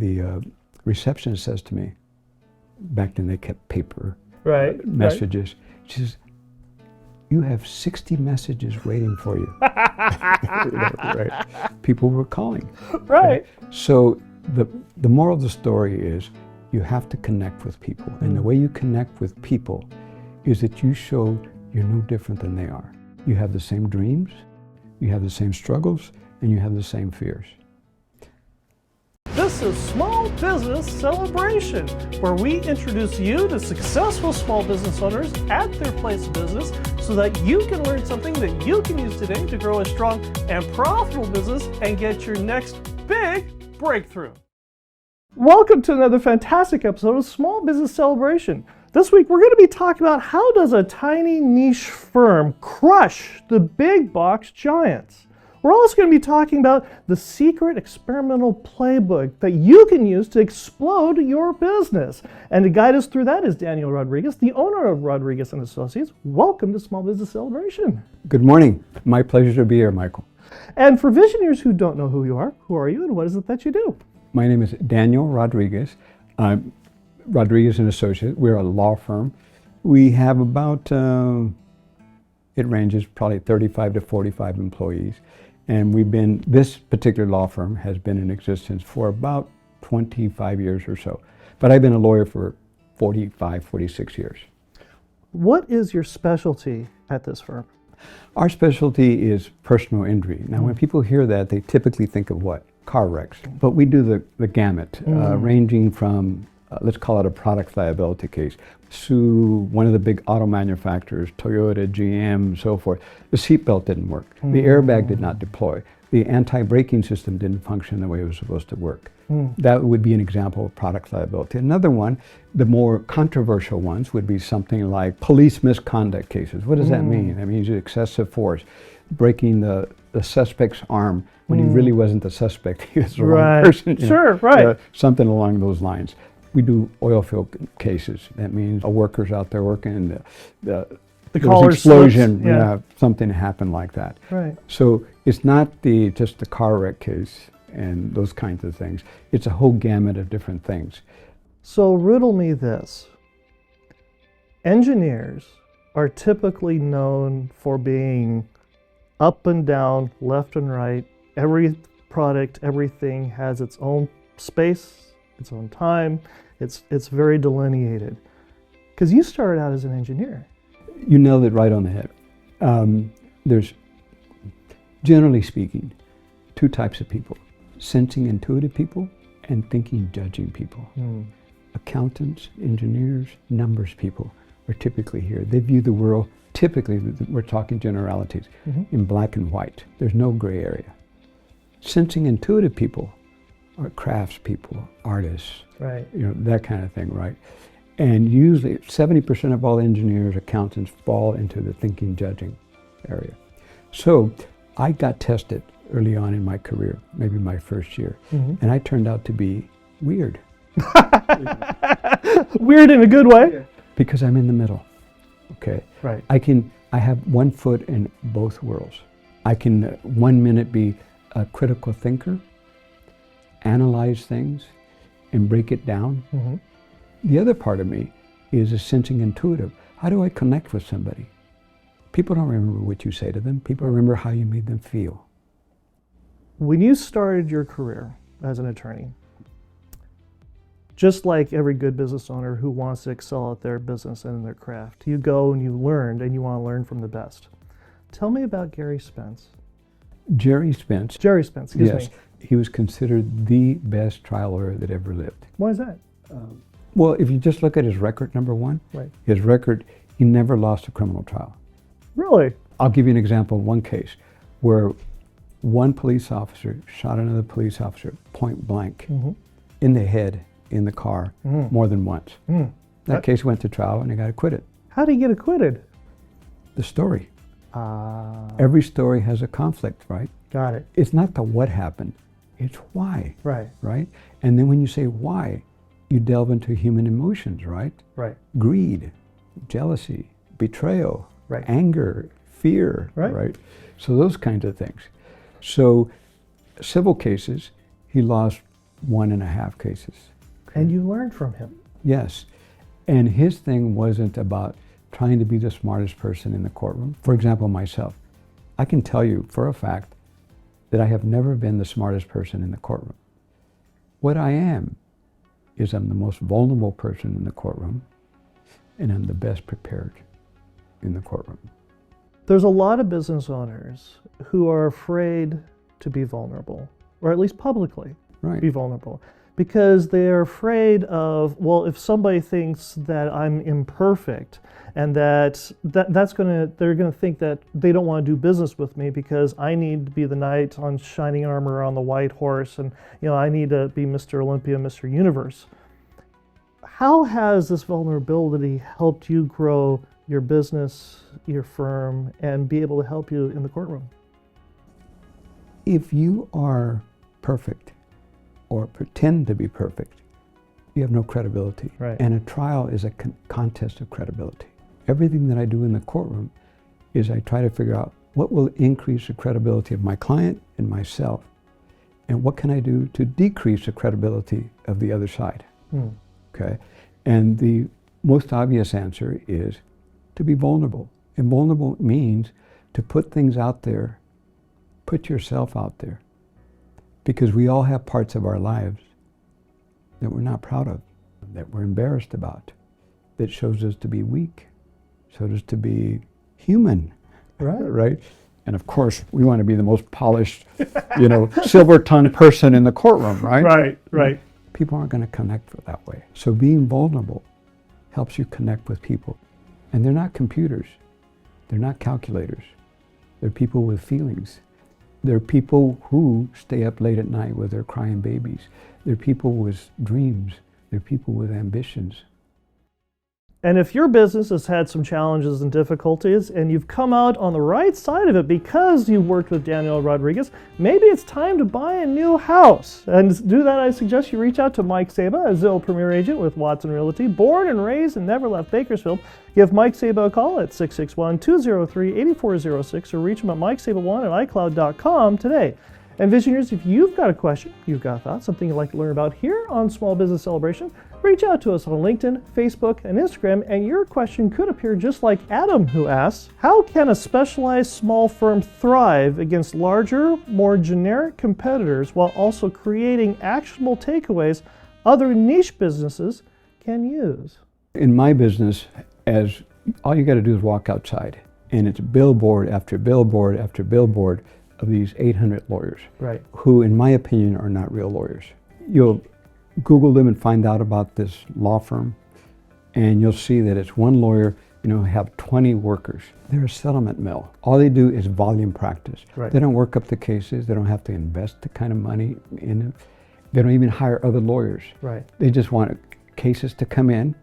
the receptionist says to me, back then they kept paper messages. She says, "You have 60 messages waiting for you." Right? People were calling. Right. So the moral of the story is you have to connect with people. And the way you connect with people is that you show you're no different than they are. You have the same dreams, you have the same struggles, and you have the same fears. This is Small Business Celebration, where we introduce you to successful small business owners at their place of business so that you can learn something that you can use today to grow a strong and profitable business and get your next big breakthrough. Welcome to another fantastic episode of Small Business Celebration. This week we're going to be talking about how does a tiny niche firm crush the big box giants. We're also going to be talking about the secret experimental playbook that you can use to explode your business. And to guide us through that is Daniel Rodriguez, the owner of Rodriguez & Associates. Welcome to Small Business Celebration. Good morning. My pleasure to be here, Michael. And for Visioneers who don't know who you are you and what is it that you do? My name is Daniel Rodriguez. I'm Rodriguez & Associates. We're a law firm. We have about, it ranges probably 35 to 45 employees. And this particular law firm has been in existence for about 25 years or so. But I've been a lawyer for 45, 46 years. What is your specialty at this firm? Our specialty is personal injury. Now, when people hear that, they typically think of what? Car wrecks. But we do the gamut, ranging from, let's call it a product liability case, sue one of the big auto manufacturers, Toyota, GM, so forth. The seatbelt didn't work. The airbag did not deploy. The anti-braking system didn't function the way it was supposed to work. That would be an example of product liability. Another one, the more controversial ones, would be something like police misconduct cases. What does that mean? That means excessive force, breaking the suspect's arm when he really wasn't the suspect. He was the wrong person. Something along those lines. We do oil field cases. That means a worker's out there working and the collar explosion, something happened like that. Right. So it's not just the car wreck case and those kinds of things. It's a whole gamut of different things. So riddle me this. Engineers are typically known for being up and down, left and right. Every product, everything has its own space, its own time. It's very delineated. Because you started out as an engineer. You nailed it right on the head. There's, generally speaking, two types of people: sensing, intuitive people, and thinking, judging people. Accountants, engineers, numbers people are typically here. They view the world, typically, we're talking generalities, in black and white. There's no gray area. Sensing, intuitive people are crafts people, artists, that kind of thing, right? And usually 70% of all engineers, accountants fall into the thinking, judging area. So I got tested early on in my career, maybe my first year, and I turned out to be weird. Weird in a good way? Because I'm in the middle, okay? Right. I have one foot in both worlds. I can 1 minute be a critical thinker, analyze things, and break it down. The other part of me is a sensing intuitive. How do I connect with somebody? People don't remember what you say to them. People remember how you made them feel. When you started your career as an attorney, just like every good business owner who wants to excel at their business and in their craft, you go and you learned and you want to learn from the best. Tell me about Gary Spence. Jerry Spence, excuse me. He was considered the best trial lawyer that ever lived. Why is that? Well, if you just look at his record, number one, his record, he never lost a criminal trial. Really? I'll give you an example of one case where one police officer shot another police officer point blank in the head in the car more than once. That case went to trial and he got acquitted. How did he get acquitted? The story. Every story has a conflict, right? Got it. It's not the what happened, it's why. Right? And then when you say why, you delve into human emotions, right? Greed, jealousy, betrayal, anger, fear, right? So those kinds of things. So civil cases, he lost 1.5 cases. And you learned from him. Yes. And his thing wasn't about trying to be the smartest person in the courtroom. For example, myself. I can tell you for a fact that I have never been the smartest person in the courtroom. What I am is I'm the most vulnerable person in the courtroom, and I'm the best prepared in the courtroom. There's a lot of business owners who are afraid to be vulnerable, or at least publicly be vulnerable, because they're afraid of, well, if somebody thinks that I'm imperfect, and they're gonna think that they don't want to do business with me because I need to be the knight on shining armor on the white horse, and I need to be Mr. Olympia, Mr. Universe. How has this vulnerability helped you grow your business, your firm, and be able to help you in the courtroom? If you are perfect or pretend to be perfect, you have no credibility. Right. And a trial is a contest of credibility. Everything that I do in the courtroom is I try to figure out what will increase the credibility of my client and myself, and what can I do to decrease the credibility of the other side. Okay? And the most obvious answer is to be vulnerable. And vulnerable means to put things out there, put yourself out there. Because we all have parts of our lives that we're not proud of, that we're embarrassed about, that shows us to be weak, shows us to be human. Right? And of course, we want to be the most polished, silver-tongued person in the courtroom, right? Right. People aren't going to connect that way. So being vulnerable helps you connect with people. And they're not computers. They're not calculators. They're people with feelings. They're people who stay up late at night with their crying babies. They're people with dreams. They're people with ambitions. And if your business has had some challenges and difficulties and you've come out on the right side of it because you worked with Daniel Rodriguez, maybe it's time to buy a new house. And to do that, I suggest you reach out to Mike Saba, a Zillow Premier Agent with Watson Realty, born and raised and never left Bakersfield. Give Mike Saba a call at 661-203-8406 or reach him at mikesaba1 at iCloud.com today. And Visioneers, if you've got a question, you've got a thought, something you'd like to learn about here on Small Business Celebration, reach out to us on LinkedIn, Facebook, and Instagram, and your question could appear just like Adam, who asks, how can a specialized small firm thrive against larger, more generic competitors while also creating actionable takeaways other niche businesses can use? In my business, as all you got to do is walk outside, and it's billboard after billboard after billboard of these 800 lawyers, who, in my opinion, are not real lawyers. You'll Google them and find out about this law firm, and you'll see that it's one lawyer, have 20 workers. They're a settlement mill. All they do is volume practice. They don't work up the cases. They don't have to invest the kind of money in it. They don't even hire other lawyers. They just want cases to come in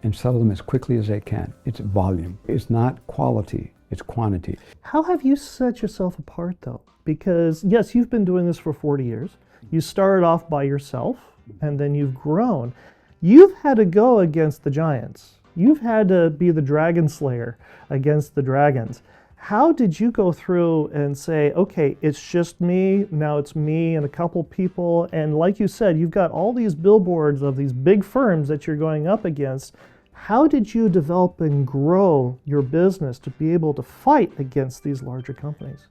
and settle them as quickly as they can. It's volume. It's not quality. It's quantity. How have you set yourself apart, though? Because, yes, you've been doing this for 40 years. You started off by yourself, and then you've grown. You've had to go against the giants. You've had to be the dragon slayer against the dragons. How did you go through and say, okay, it's just me, now it's me and a couple people, and like you said, you've got all these billboards of these big firms that you're going up against. How did you develop and grow your business to be able to fight against these larger companies?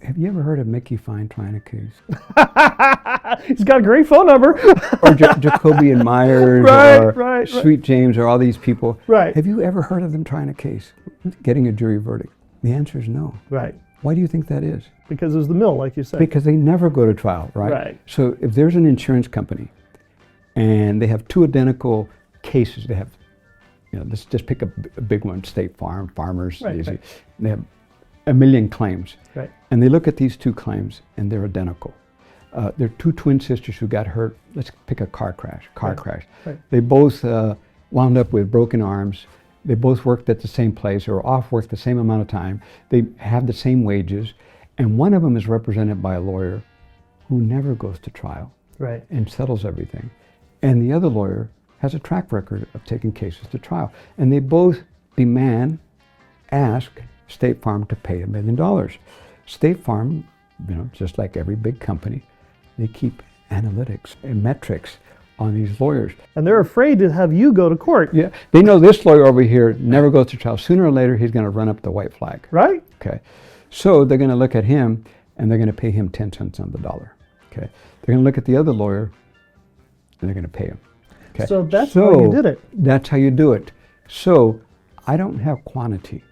Have you ever heard of Mickey Fine trying a case? He's got a great phone number. Or Jacoby and Myers, or Sweet James, or all these people. Have you ever heard of them trying a case, getting a jury verdict? The answer is no. Why do you think that is? Because there's the mill, like you said. Because they never go to trial, So if there's an insurance company and they have two identical cases, they have, let's just pick a big one, State Farm, Farmers, they have 1 million claims. And they look at these two claims and they're identical. They're two twin sisters who got hurt. Let's pick a car crash. They both wound up with broken arms. They both worked at the same place or off work the same amount of time. They have the same wages. And one of them is represented by a lawyer who never goes to trial and settles everything. And the other lawyer has a track record of taking cases to trial. And they both ask State Farm to pay $1 million. State Farm, just like every big company, they keep analytics and metrics on these lawyers. And they're afraid to have you go to court. Yeah, they know this lawyer over here never goes to trial. Sooner or later, he's going to run up the white flag. Right? Okay, so they're going to look at him and they're going to pay him 10 cents on the dollar. Okay, they're going to look at the other lawyer and they're going to pay him. Okay, So that's how you did it. That's how you do it. So I don't have quantity.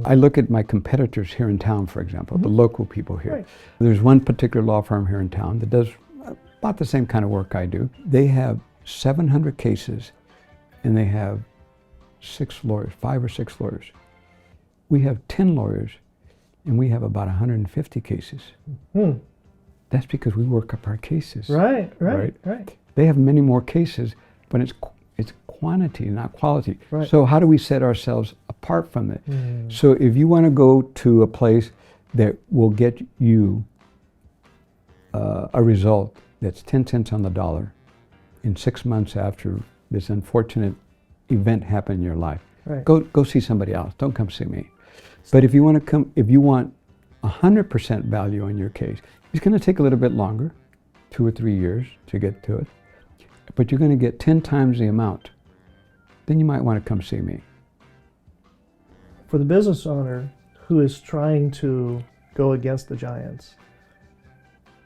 I look at my competitors here in town, for example, the local people here. Right. There's one particular law firm here in town that does about the same kind of work I do. They have 700 cases and they have 6 lawyers, 5 or 6 lawyers. We have 10 lawyers and we have about 150 cases. That's because we work up our cases. Right. They have many more cases, but it's quantity, not quality. Right. So how do we set ourselves apart from it? So if you want to go to a place that will get you a result that's 10 cents on the dollar in 6 months after this unfortunate event happened in your life, Right. go see somebody else. Don't come see me. But if you want to come, if you want 100% value on your case, it's going to take a little bit longer, 2 or 3 years to get to it, but you're going to get 10 times the amount. Then you might want to come see me. For the business owner who is trying to go against the giants,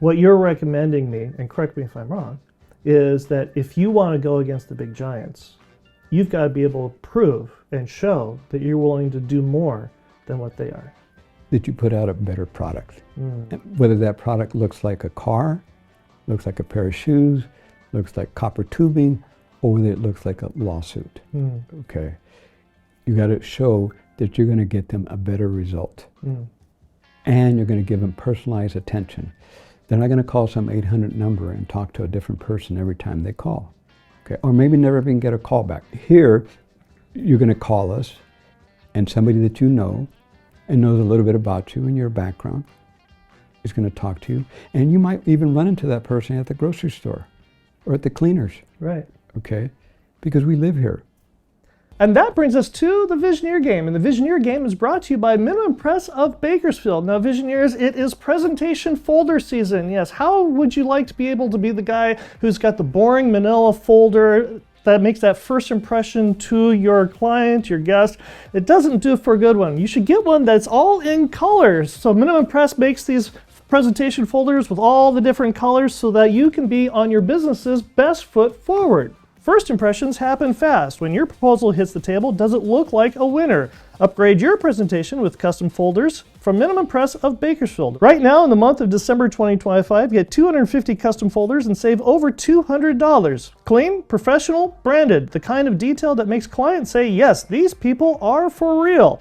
what you're recommending me, and correct me if I'm wrong, is that if you want to go against the big giants, you've got to be able to prove and show that you're willing to do more than what they are. That you put out a better product. Whether that product looks like a car, looks like a pair of shoes, looks like copper tubing, or whether it looks like a lawsuit. Okay. You got to show that you're going to get them a better result. And you're going to give them personalized attention. They're not going to call some 800 number and talk to a different person every time they call. Okay. Or maybe never even get a call back. Here, you're going to call us and somebody that you know and knows a little bit about you and your background is going to talk to you. And you might even run into that person at the grocery store or at the cleaners. Right. Okay, because we live here. And that brings us to the Visioneer Game. And the Visioneer Game is brought to you by Minimum Press of Bakersfield. Now, Visioneers, it is presentation folder season. Yes, how would you like to be able to be the guy who's got the boring manila folder that makes that first impression to your client, your guest? It doesn't do for a good one. You should get one that's all in colors. So Minimum Press makes these presentation folders with all the different colors so that you can be on your business's best foot forward. First impressions happen fast. When your proposal hits the table, does it look like a winner? Upgrade your presentation with custom folders from Minimum Press of Bakersfield. Right now, in the month of December 2025, get 250 custom folders and save over $200. Clean, professional, branded. The kind of detail that makes clients say, yes, these people are for real.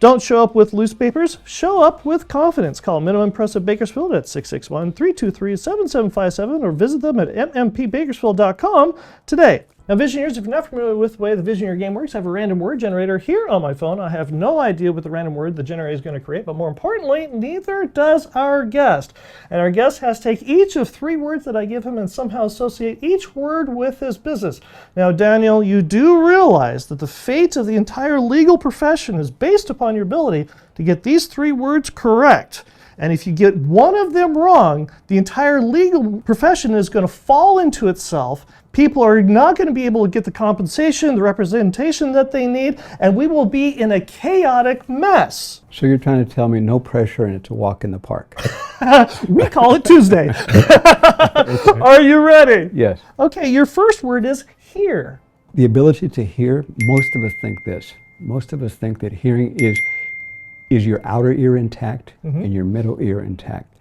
Don't show up with loose papers, show up with confidence. Call Minimum Press of Bakersfield at 661-323-7757 or visit them at mmpbakersfield.com today. Now, Visioneers, if you're not familiar with the way the Visioneer Game works, I have a random word generator here on my phone. I have no idea what the random word the generator is going to create, but more importantly, neither does our guest. And our guest has to take each of 3 words that I give him and somehow associate each word with his business. Now, Daniel, you do realize that the fate of the entire legal profession is based upon your ability to get these 3 words correct. And if you get one of them wrong, the entire legal profession is going to fall into itself. People are not going to be able to get the compensation, the representation that they need, and we will be in a chaotic mess. So you're trying to tell me no pressure and it's a walk in the park. We call it Tuesday. Are you ready? Yes. Okay, your first word is hear. The ability to hear, most of us think this. Most of us think that hearing is your outer ear intact and your middle ear intact.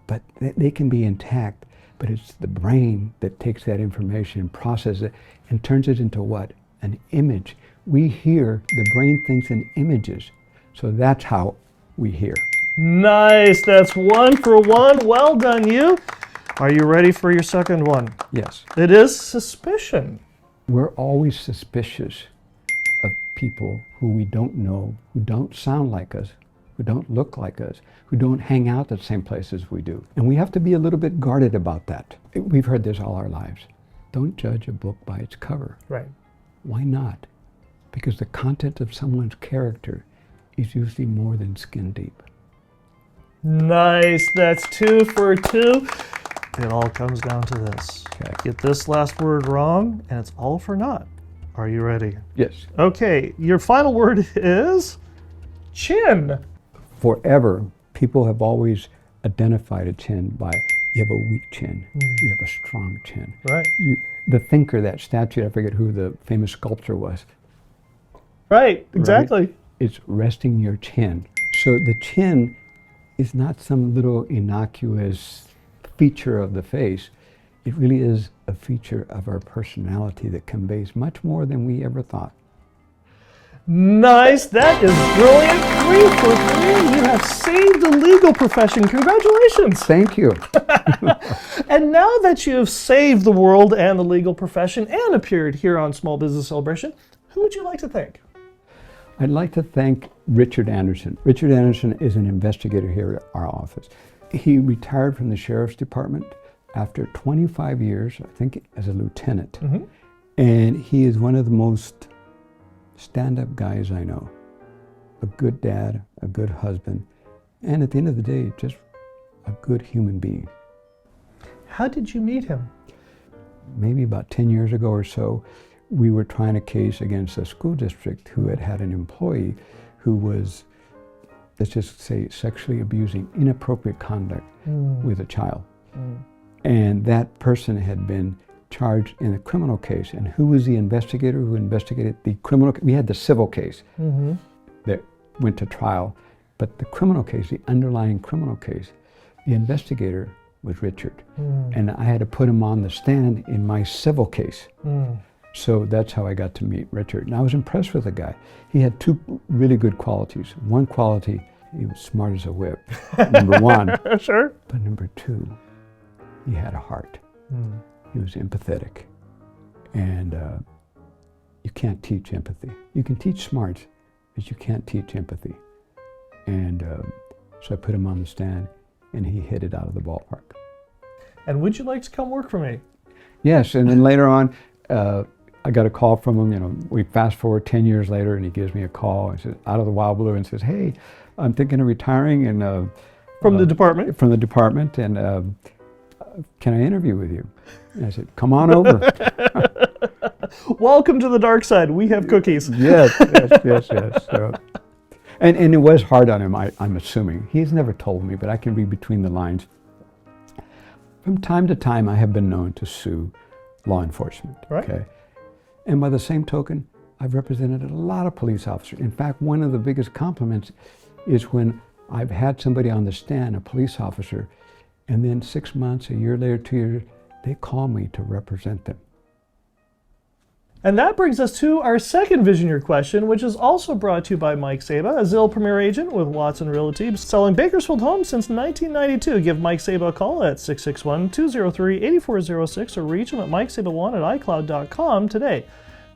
But they can be intact, but it's the brain that takes that information and processes it and turns it into what? An image. We hear, the brain thinks in images. So that's how we hear. Nice, that's 1 for 1. Well done, you. Are you ready for your second one? Yes. It is suspicion. We're always suspicious of people who we don't know, who don't sound like us, who don't look like us, who don't hang out at the same places we do. And we have to be a little bit guarded about that. We've heard this all our lives. Don't judge a book by its cover. Right. Why not? Because the content of someone's character is usually more than skin deep. Nice, that's 2 for 2. It all comes down to this. Okay. Get this last word wrong, and it's all for naught. Are you ready? Yes. Okay, your final word is chin. Forever, people have always identified a chin by you have a weak chin, you have a strong chin. Right. The thinker, that statue, I forget who the famous sculptor was. Right, exactly. Right? It's resting your chin. So the chin is not some little innocuous feature of the face. It really is a feature of our personality that conveys much more than we ever thought. Nice, that is brilliant. 3 for 3. You have saved the legal profession. Congratulations. Thank you. And now that you have saved the world and the legal profession and appeared here on Small Business Celebration, who would you like to thank? I'd like to thank Richard Anderson. Richard Anderson is an investigator here at our office. He retired from the Sheriff's Department after 25 years, I think, as a lieutenant. And he is one of the most stand-up guys I know. A good dad, a good husband, and at the end of the day, just a good human being. How did you meet him? Maybe about 10 years ago or so, we were trying a case against a school district who had an employee who was, let's just say, sexually abusing inappropriate conduct with a child. And that person had been charged in a criminal case. And who was the investigator who investigated the criminal? We had the civil case that went to trial, but the criminal case, the underlying criminal case, the investigator was Richard. And I had to put him on the stand in my civil case. So that's how I got to meet Richard. And I was impressed with the guy. He had 2 really good qualities. One quality, he was smart as a whip, number 1. Sure. But number 2, he had a heart. He was empathetic. And you can't teach empathy. You can teach smarts, but you can't teach empathy. And so I put him on the stand, and he hit it out of the ballpark. And would you like to come work for me? Yes, and then later on, I got a call from him. We fast forward 10 years later, and he gives me a call and says, out of the wild blue, and says, "Hey, I'm thinking of retiring, and From the department? From the department, and can I interview with you?" And I said, "Come on over." Welcome to the dark side. We have cookies. Yes. So, and it was hard on him, I'm assuming. He's never told me, but I can read between the lines. From time to time, I have been known to sue law enforcement. Right. Okay. And by the same token, I've represented a lot of police officers. In fact, one of the biggest compliments is when I've had somebody on the stand, a police officer, and then 6 months, a year later, 2 years, they call me to represent them. And that brings us to our second Visioneer question, which is also brought to you by Mike Saba, a Zillow Premier Agent with Watson Realty, selling Bakersfield homes since 1992. Give Mike Saba a call at 661-203-8406 or reach him at mikesaba1@icloud.com today.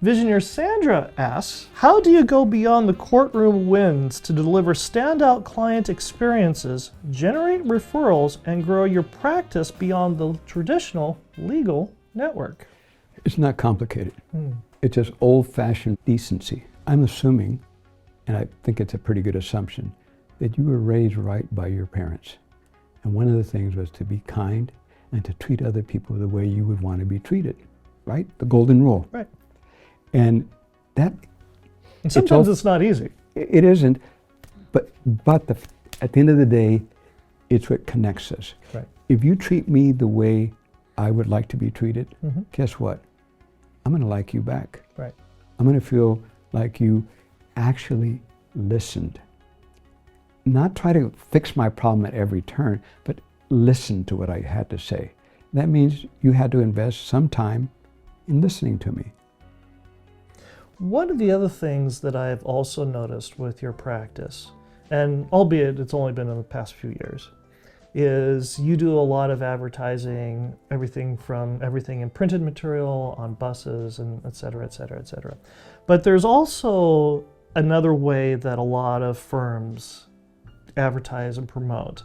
Visioneer Sandra asks, how do you go beyond the courtroom wins to deliver standout client experiences, generate referrals, and grow your practice beyond the traditional legal network? It's not complicated. It's just old-fashioned decency. I'm assuming, and I think it's a pretty good assumption, that you were raised right by your parents. And one of the things was to be kind and to treat other people the way you would want to be treated, right? The golden rule. Right. And that... And sometimes it's not easy. It isn't, but at the end of the day, it's what connects us. Right. If you treat me the way I would like to be treated, guess what? I'm going to like you back. Right. I'm going to feel like you actually listened. Not try to fix my problem at every turn, but listen to what I had to say. That means you had to invest some time in listening to me. One of the other things that I've also noticed with your practice, and albeit it's only been in the past few years, is you do a lot of advertising, everything in printed material, on buses, and et cetera, et cetera, et cetera. But there's also another way that a lot of firms advertise and promote.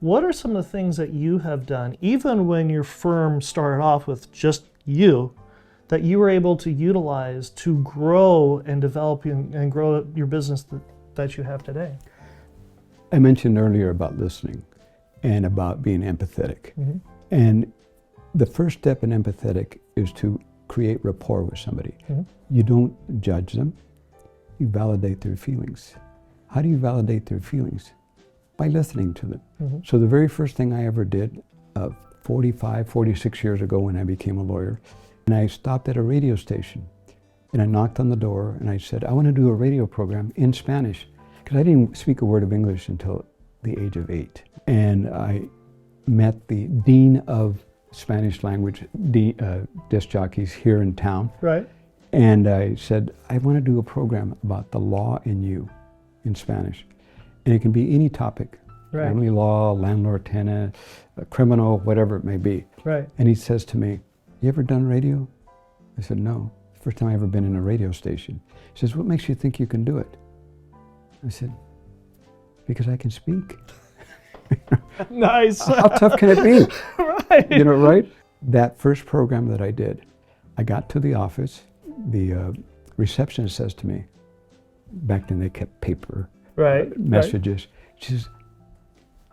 What are some of the things that you have done, even when your firm started off with just you, that you were able to utilize to grow and develop and grow your business that you have today? I mentioned earlier about listening and about being empathetic. And The first step in empathetic is to create rapport with somebody. Mm-hmm. You don't judge them, you validate their feelings. How do you validate their feelings? By listening to them. Mm-hmm. So the very first thing I ever did, 46 years ago when I became a lawyer, and I stopped at a radio station and I knocked on the door and I said, I want to do a radio program in Spanish, because I didn't speak a word of English until the age of 8. And I met the dean of Spanish language disc jockeys here in town. Right. And I said, I want to do a program about the law in you in Spanish. And it can be any topic, Right. family law, landlord, tenant, criminal, whatever it may be. Right. And he says to me, you ever done radio? I said, no. First time I ever been in a radio station. He says, what makes you think you can do it? I said, because I can speak. Nice. How tough can it be? Right. You know, right? That first program that I did, I got to the office, the receptionist says to me, back then they kept paper Right. messages. She says,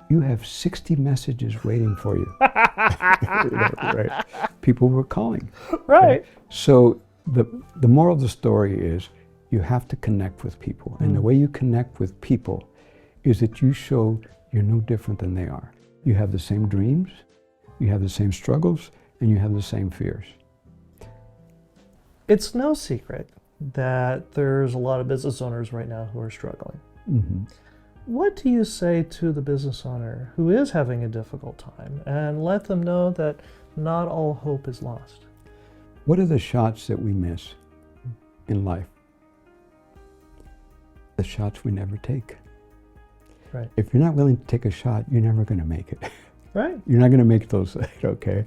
you have 60 messages waiting for you. You know, right? People were calling. Right. Okay? So the moral of the story is you have to connect with people. And the way you connect with people is that you show you're no different than they are. You have the same dreams, you have the same struggles, and you have the same fears. It's no secret that there's a lot of business owners right now who are struggling. Mm-hmm. What do you say to the business owner who is having a difficult time and let them know that not all hope is lost? What are the shots that we miss in life? The shots we never take. Right. If you're not willing to take a shot, you're never going to make it. Right. You're not going to make those, okay?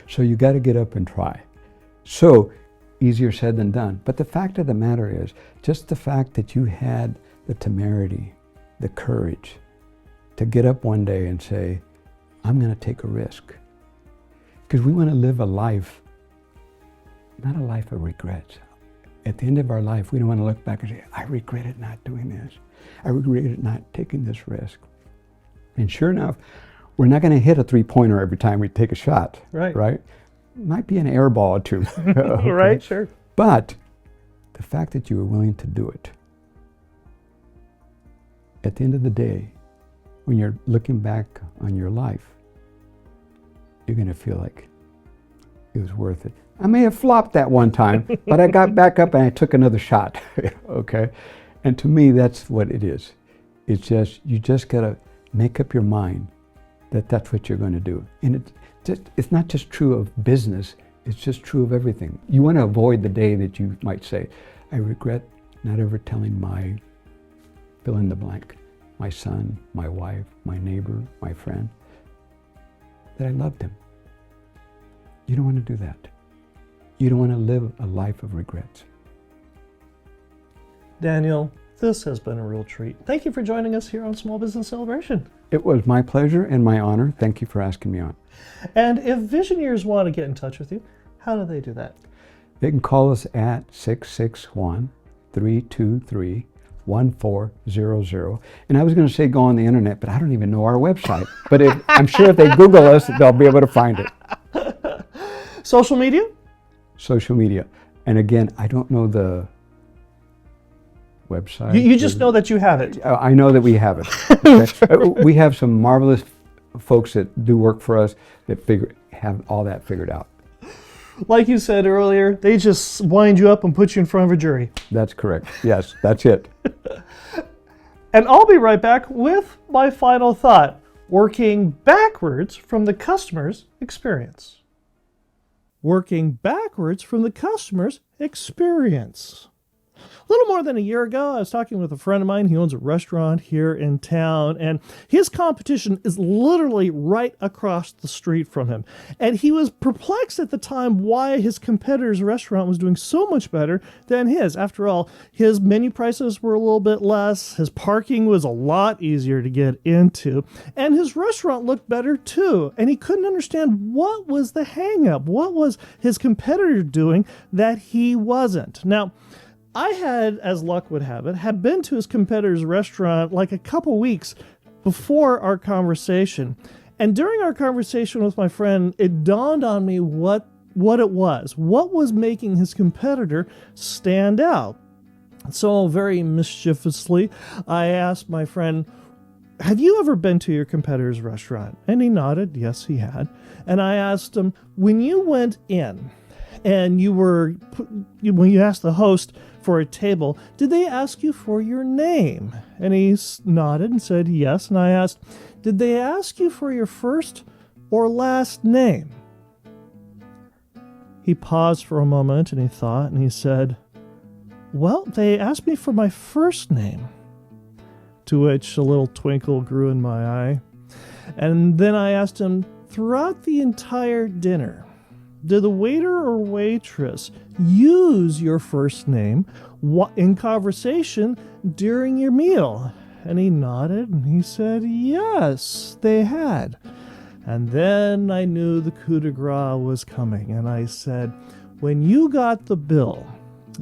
So you got to get up and try. So easier said than done. But the fact of the matter is, just the fact that you had the temerity, the courage to get up one day and say, I'm going to take a risk. Because we want to live a life, not a life of regrets. At the end of our life, we don't want to look back and say, I regretted not doing this. I regretted not taking this risk. And sure enough, we're not going to hit a three-pointer every time we take a shot. Right. Right? Might be an air ball or two. Okay? Right, sure. But the fact that you were willing to do it, at the end of the day, when you're looking back on your life, you're going to feel like it was worth it. I may have flopped that one time, but I got back up and I took another shot, okay? And to me, that's what it is. It's just, you just got to make up your mind that that's what you're going to do. And it's not just true of business, it's just true of everything. You want to avoid the day that you might say, I regret not ever telling my fill in the blank, my son, my wife, my neighbor, my friend, that I loved him. You don't want to do that. You don't want to live a life of regrets. Daniel, this has been a real treat. Thank you for joining us here on Small Business Celebration. It was my pleasure and my honor. Thank you for asking me on. And if Visioneers want to get in touch with you, how do they do that? They can call us at 661-323-1400. And I was going to say go on the internet, but I don't even know our website. But I'm sure if they Google us, they'll be able to find it. Social media? Social media. And again, I don't know the website. You just know that you have it. I know that we have it. Okay? We have some marvelous folks that do work for us that have all that figured out. Like you said earlier, they just wind you up and put you in front of a jury. That's correct. Yes, that's it. And I'll be right back with my final thought, working backwards from the customer's experience. Working backwards from the customer's experience. A little more than a year ago, I was talking with a friend of mine. He owns a restaurant here in town, and his competition is literally right across the street from him. And he was perplexed at the time why his competitor's restaurant was doing so much better than his. After all, his menu prices were a little bit less, his parking was a lot easier to get into, and his restaurant looked better too. And he couldn't understand what was the hang-up. What was his competitor doing that he wasn't? Now, I had, as luck would have it, had been to his competitor's restaurant like a couple weeks before our conversation. And during our conversation with my friend, it dawned on me what it was. What was making his competitor stand out? So very mischievously, I asked my friend, have you ever been to your competitor's restaurant? And he nodded, yes, he had. And I asked him, when you went in and when you asked the host for a table, did they ask you for your name? And he nodded and said yes. And I asked, did they ask you for your first or last name? He paused for a moment and he thought, and he said, well, they asked me for my first name. To which a little twinkle grew in my eye. And then I asked him, throughout the entire dinner, did the waiter or waitress use your first name in conversation during your meal? And he nodded and he said, yes, they had. And then I knew the coup de grace was coming. And I said, when you got the bill,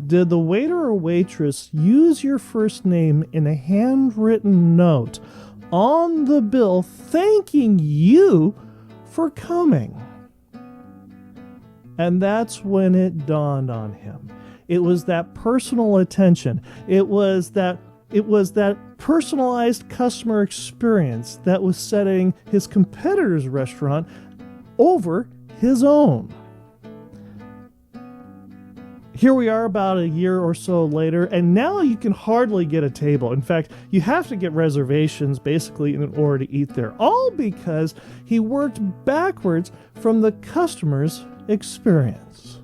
did the waiter or waitress use your first name in a handwritten note on the bill thanking you for coming? And that's when it dawned on him. It was that personal attention. It was that personalized customer experience that was setting his competitor's restaurant over his own. Here we are about a year or so later, and now you can hardly get a table. In fact, you have to get reservations basically in order to eat there, all because he worked backwards from the customer's experience.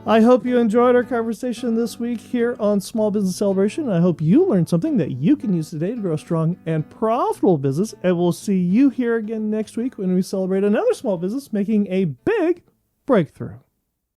I hope you enjoyed our conversation this week here on Small Business Celebration. I hope you learned something that you can use today to grow a strong and profitable business, and we'll see you here again next week when we celebrate another small business making a big breakthrough.